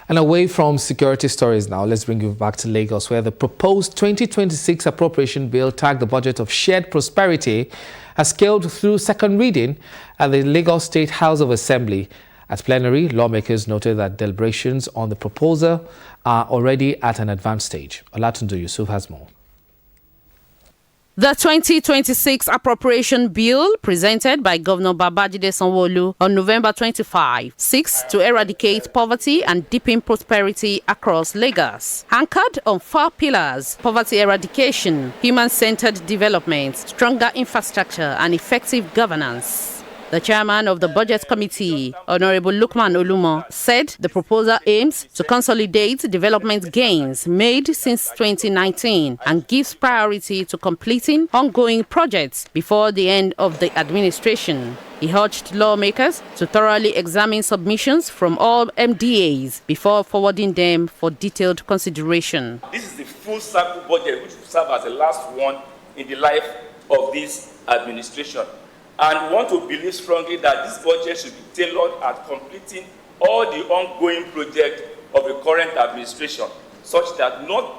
And away from security stories now, let's bring you back to Lagos, where the proposed 2026 Appropriation Bill, tagged the budget of shared prosperity, has scaled through second reading at the Lagos State House of Assembly. At plenary, lawmakers noted that deliberations on the proposal are already at an advanced stage. Olatunde Yusuf has more. The 2026 Appropriation Bill, presented by Governor Babajide Sanwo-Olu on November 25, seeks to eradicate poverty and deepen prosperity across Lagos. Anchored on 4 pillars: poverty eradication, human-centered development, stronger infrastructure, and effective governance. The chairman of the Budget Committee, Honorable Lukman Olumo, said the proposal aims to consolidate development gains made since 2019 and gives priority to completing ongoing projects before the end of the administration. He urged lawmakers to thoroughly examine submissions from all MDAs before forwarding them for detailed consideration. This is the full cycle budget which will serve as the last one in the life of this administration. And we want to believe strongly that this budget should be tailored at completing all the ongoing projects of the current administration, such that none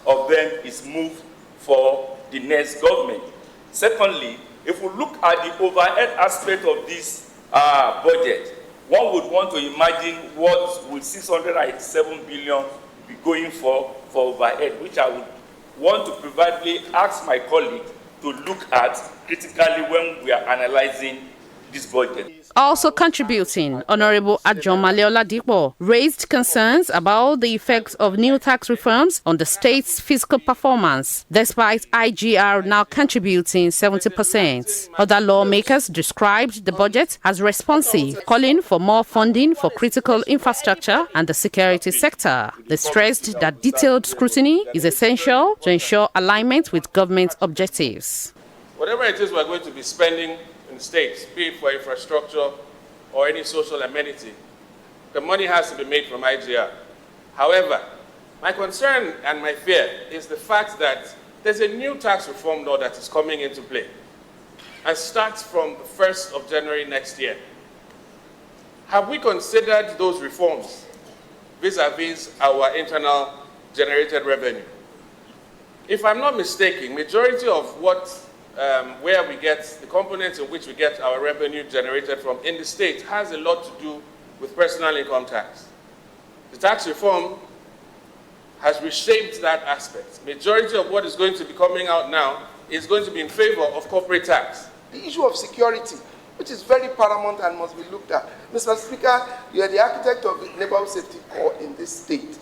of them is moved for the next government. Secondly, if we look at the overhead aspect of this budget, one would want to imagine what would 687 billion be going for overhead, which I would want to privately ask my colleague to look at critically when we are analyzing this budget. Also contributing, Honorable Ajomale Oladipo raised concerns about the effects of new tax reforms on the state's fiscal performance, despite IGR now contributing 70%. Other lawmakers described the budget as responsive, calling for more funding for critical infrastructure and the security sector. They stressed that detailed scrutiny is essential to ensure alignment with government objectives. Whatever it is we're going to be spending in the states, be it for infrastructure or any social amenity, the money has to be made from IGR. However, my concern and my fear is the fact that there's a new tax reform law that is coming into play and starts from the 1st of January next year. Have we considered those reforms vis-a-vis our internal generated revenue? If I'm not mistaken, majority of where we get the components in which we get our revenue generated from in the state has a lot to do with personal income tax. The tax reform has reshaped that aspect. Majority of what is going to be coming out now is going to be in favor of corporate tax. The issue of security, which is very paramount and must be looked at. Mr. Speaker, you are the architect of the Neighborhood Safety Corps in this state.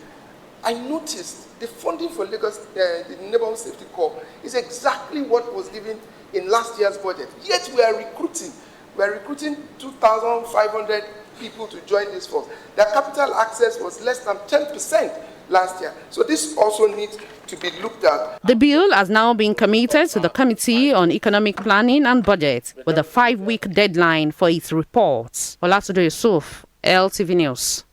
I noticed the funding for Lagos, the Neighborhood Safety Corps, is exactly what was given in last year's budget. Yet we are recruiting. We are recruiting 2,500 people to join this force. Their capital access was less than 10% last year. So this also needs to be looked at. The bill has now been committed to the Committee on Economic Planning and Budget with a 5-week deadline for its reports. Olatunde Yusuf, LTV News.